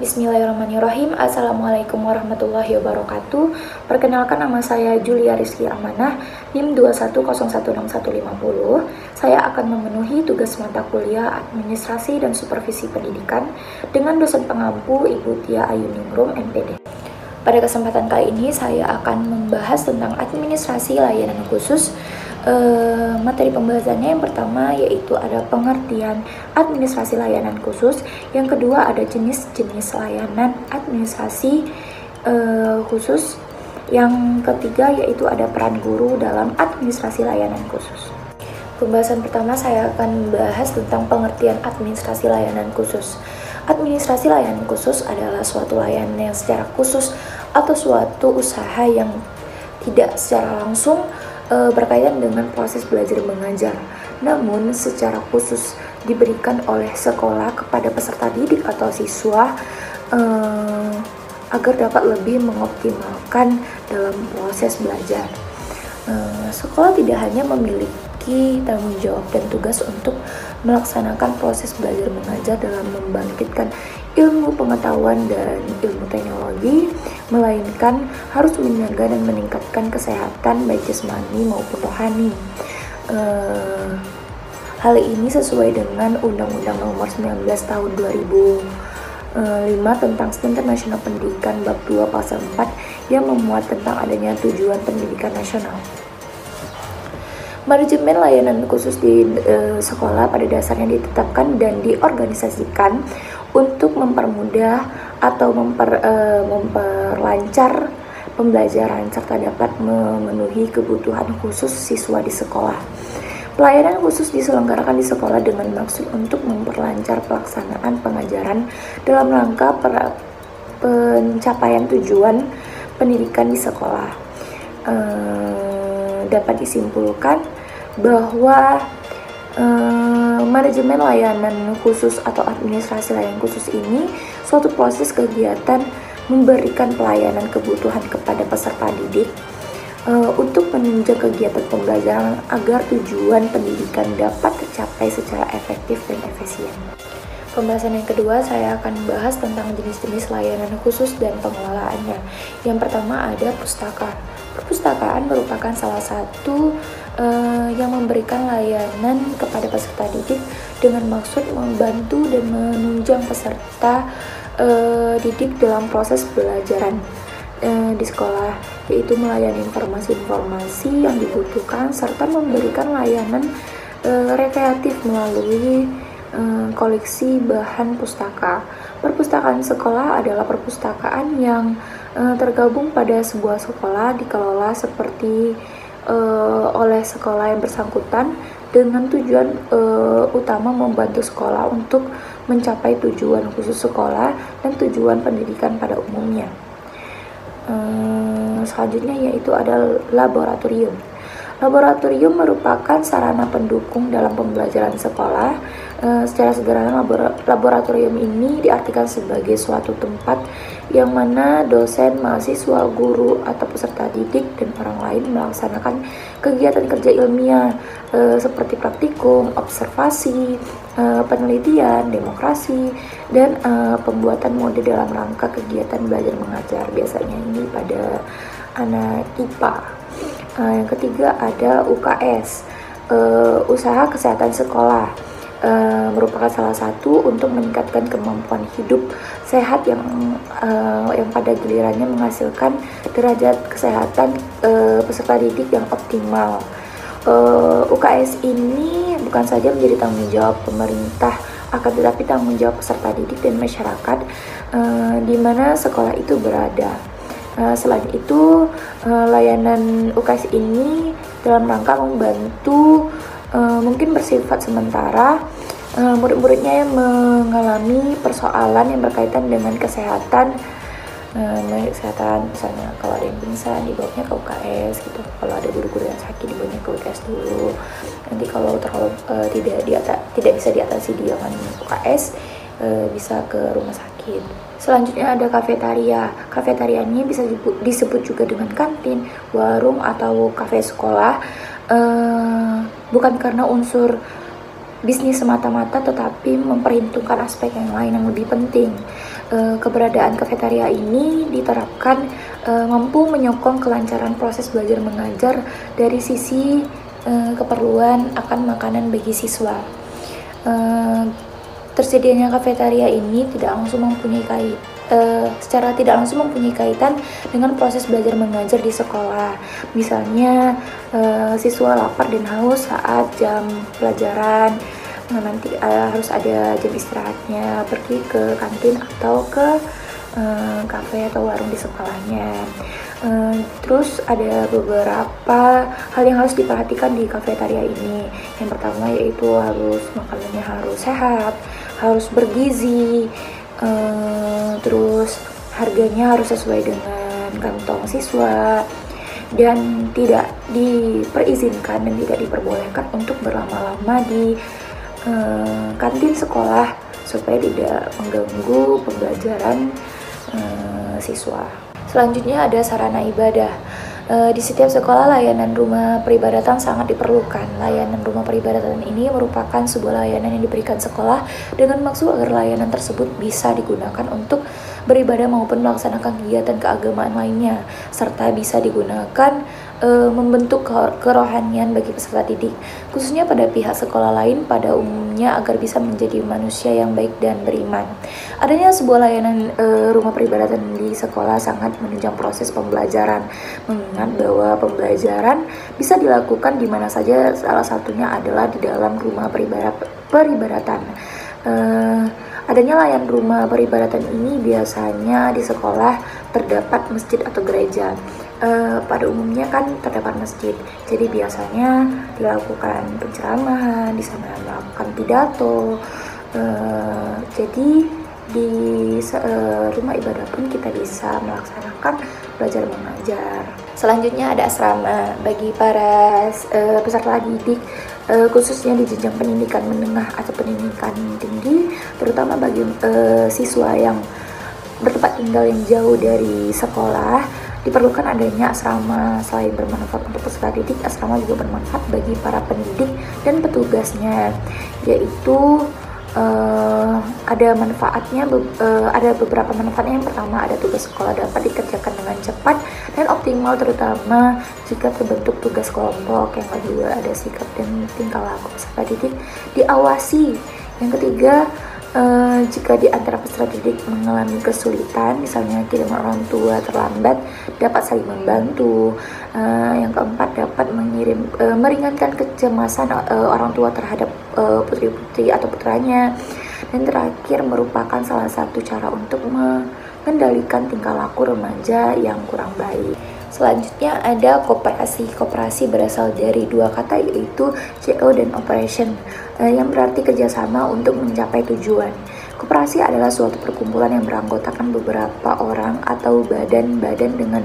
Bismillahirrahmanirrahim. Assalamualaikum warahmatullahi wabarakatuh. Perkenalkan, nama saya Julia Rizky Amanah, NIM 210161150. Saya akan memenuhi tugas mata kuliah Administrasi dan Supervisi Pendidikan dengan dosen pengampu Ibu Tia Ayuningrum, MPD. Pada kesempatan kali ini saya akan membahas tentang administrasi layanan khusus. Materi pembahasannya yang pertama yaitu ada pengertian administrasi layanan khusus, yang kedua ada jenis-jenis layanan administrasi khusus, yang ketiga yaitu ada peran guru dalam administrasi layanan khusus. Pembahasan pertama saya akan membahas tentang pengertian administrasi layanan khusus. Administrasi layanan khusus adalah suatu layanan yang secara khusus atau suatu usaha yang tidak secara langsung berkaitan dengan proses belajar mengajar, namun secara khusus diberikan oleh sekolah kepada peserta didik atau siswa agar dapat lebih mengoptimalkan dalam proses belajar. Sekolah tidak hanya memiliki tanggung jawab dan tugas untuk melaksanakan proses belajar mengajar dalam membangkitkan ilmu pengetahuan dan ilmu teknologi, melainkan harus menjaga dan meningkatkan kesehatan baik jasmani maupun rohani. Hal ini sesuai dengan Undang-Undang Nomor 19 Tahun 2005 tentang Standar Nasional Pendidikan Bab 2 Pasal 4 yang memuat tentang adanya tujuan pendidikan nasional. Manajemen layanan khusus di sekolah pada dasarnya ditetapkan dan diorganisasikan untuk mempermudah atau memperlancar pembelajaran serta dapat memenuhi kebutuhan khusus siswa di sekolah. Pelayanan khusus diselenggarakan di sekolah dengan maksud untuk memperlancar pelaksanaan pengajaran dalam rangka pencapaian tujuan pendidikan di sekolah. Dapat disimpulkan bahwa manajemen layanan khusus atau administrasi layanan khusus ini suatu proses kegiatan memberikan pelayanan kebutuhan kepada peserta didik untuk menunjang kegiatan pembelajaran agar tujuan pendidikan dapat tercapai secara efektif dan efisien. Pembahasan yang kedua, saya akan membahas tentang jenis-jenis layanan khusus dan pengelolaannya. Yang pertama ada pustaka. Perpustakaan merupakan salah satu yang memberikan layanan kepada peserta didik dengan maksud membantu dan menunjang peserta didik dalam proses pembelajaran di sekolah, yaitu melayani informasi-informasi yang dibutuhkan serta memberikan layanan rekreatif melalui koleksi bahan pustaka. Perpustakaan sekolah adalah perpustakaan yang tergabung pada sebuah sekolah dikelola seperti oleh sekolah yang bersangkutan dengan tujuan utama membantu sekolah untuk mencapai tujuan khusus sekolah dan tujuan pendidikan pada umumnya. Selanjutnya yaitu ada laboratorium. Laboratorium merupakan sarana pendukung dalam pembelajaran sekolah. Secara sederhana, laboratorium ini diartikan sebagai suatu tempat yang mana dosen, mahasiswa, guru, atau peserta didik dan orang lain melaksanakan kegiatan kerja ilmiah seperti praktikum, observasi, penelitian, demokrasi, dan pembuatan mode dalam rangka kegiatan belajar mengajar. Biasanya ini pada anak IPA. Yang ketiga ada UKS, usaha kesehatan sekolah. Merupakan salah satu untuk meningkatkan kemampuan hidup sehat yang pada gilirannya menghasilkan derajat kesehatan peserta didik yang optimal. UKS ini bukan saja menjadi tanggung jawab pemerintah, akan tetapi tanggung jawab peserta didik dan masyarakat di mana sekolah itu berada. Selain itu, layanan UKS ini dalam rangka membantu mungkin bersifat sementara murid-muridnya yang mengalami persoalan yang berkaitan dengan kesehatan, misalnya kalau ada yang pingsan dibawanya ke UKS gitu, kalau ada guru-guru yang sakit dibawanya ke UKS dulu. Nanti kalau terlalu tidak bisa diatasi dengan UKS, bisa ke rumah sakit. Selanjutnya ada kafetaria. Kafetaria ini bisa disebut juga dengan kantin, warung, atau kafe sekolah. Bukan karena unsur bisnis semata-mata, tetapi memperhitungkan aspek yang lain yang lebih penting. Keberadaan kafetaria ini diterapkan mampu menyokong kelancaran proses belajar mengajar dari sisi keperluan akan makanan bagi siswa. Tersedianya kafetaria ini secara tidak langsung mempunyai kaitan dengan proses belajar mengajar di sekolah. Misalnya siswa lapar dan haus saat jam pelajaran, nanti harus ada jam istirahatnya, pergi ke kantin atau ke kafe atau warung di sekolahnya. Terus ada beberapa hal yang harus diperhatikan di kafetaria ini. Yang pertama yaitu makanannya harus sehat, harus bergizi, terus harganya harus sesuai dengan kantong siswa, dan tidak diperbolehkan untuk berlama-lama di kantin sekolah supaya tidak mengganggu pembelajaran siswa. Selanjutnya ada sarana ibadah. Di setiap sekolah layanan rumah peribadatan sangat diperlukan. Layanan rumah peribadatan ini merupakan sebuah layanan yang diberikan sekolah dengan maksud agar layanan tersebut bisa digunakan untuk beribadah maupun melaksanakan kegiatan keagamaan lainnya, serta bisa digunakan membentuk kerohanian bagi peserta didik, khususnya pada pihak sekolah lain pada umumnya agar bisa menjadi manusia yang baik dan beriman. Adanya sebuah layanan rumah peribadatan di sekolah sangat menunjang proses pembelajaran, mengingat bahwa pembelajaran bisa dilakukan di mana saja, salah satunya adalah di dalam rumah peribadatan. Adanya layanan rumah peribadatan ini biasanya di sekolah terdapat masjid atau gereja. Pada umumnya kan terdapat masjid, jadi biasanya dilakukan penceramahan, di sana melakukan pidato. Jadi di rumah ibadah pun kita bisa melaksanakan belajar mengajar. Selanjutnya ada asrama bagi para peserta didik, khususnya di jenjang pendidikan menengah atau pendidikan tinggi, terutama bagi siswa yang bertempat tinggal yang jauh dari sekolah. Diperlukan adanya asrama. Selain bermanfaat untuk peserta didik, asrama juga bermanfaat bagi para pendidik dan petugasnya, yaitu ada beberapa manfaatnya. Yang pertama, ada tugas sekolah dapat dikerjakan dengan cepat dan optimal, terutama jika terbentuk tugas kelompok. Yang kedua, ada sikap dan tingkah laku peserta didik diawasi. Yang ketiga, jika di antara peserta didik mengalami kesulitan, misalnya kiriman orang tua terlambat, dapat saling membantu. Yang keempat, dapat meringankan kecemasan orang tua terhadap putri-putri atau putranya. Dan terakhir, merupakan salah satu cara untuk mengendalikan tingkah laku remaja yang kurang baik. Selanjutnya ada koperasi. Koperasi berasal dari dua kata, yaitu CO dan operation, yang berarti kerjasama untuk mencapai tujuan. Koperasi adalah suatu perkumpulan yang beranggotakan beberapa orang atau badan-badan dengan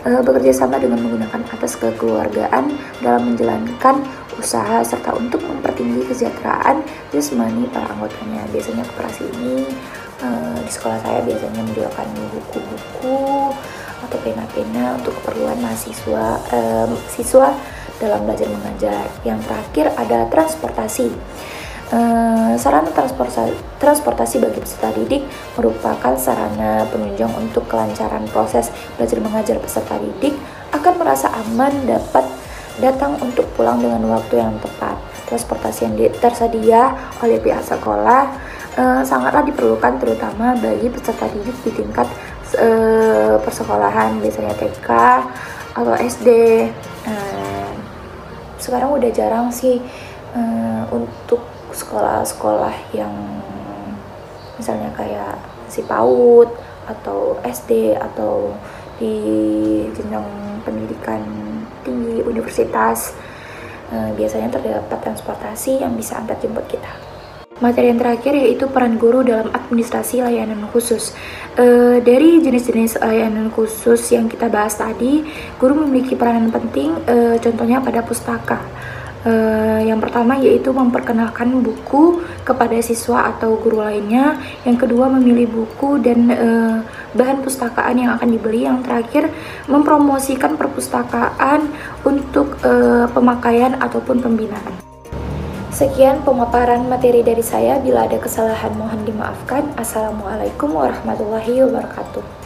bekerja sama dengan menggunakan atas kekeluargaan dalam menjalankan usaha serta untuk mempertinggi kesejahteraan jasmani para anggotanya. Biasanya koperasi ini di sekolah saya biasanya menjualkan buku-buku atau pena-pena untuk keperluan siswa dalam belajar mengajar. Yang terakhir ada transportasi. Sarana transportasi bagi peserta didik merupakan sarana penunjang untuk kelancaran proses belajar mengajar. Peserta didik akan merasa aman dapat datang untuk pulang dengan waktu yang tepat. Transportasi yang tersedia oleh pihak sekolah sangatlah diperlukan, terutama bagi peserta didik di tingkat persekolahan, biasanya TK atau SD. Sekarang udah jarang sih untuk sekolah-sekolah yang misalnya kayak si PAUD atau SD atau di jenjang pendidikan tinggi universitas, biasanya terdapat transportasi yang bisa antar jemput kita. Materi yang terakhir yaitu peran guru dalam administrasi layanan khusus. Dari jenis-jenis layanan khusus yang kita bahas tadi, guru memiliki peranan penting, contohnya pada pustaka. Yang pertama yaitu memperkenalkan buku kepada siswa atau guru lainnya. Yang kedua, memilih buku dan bahan pustakaan yang akan dibeli. Yang terakhir, mempromosikan perpustakaan untuk pemakaian ataupun pembinaan. Sekian pemaparan materi dari saya. Bila ada kesalahan mohon dimaafkan. Assalamualaikum warahmatullahi wabarakatuh.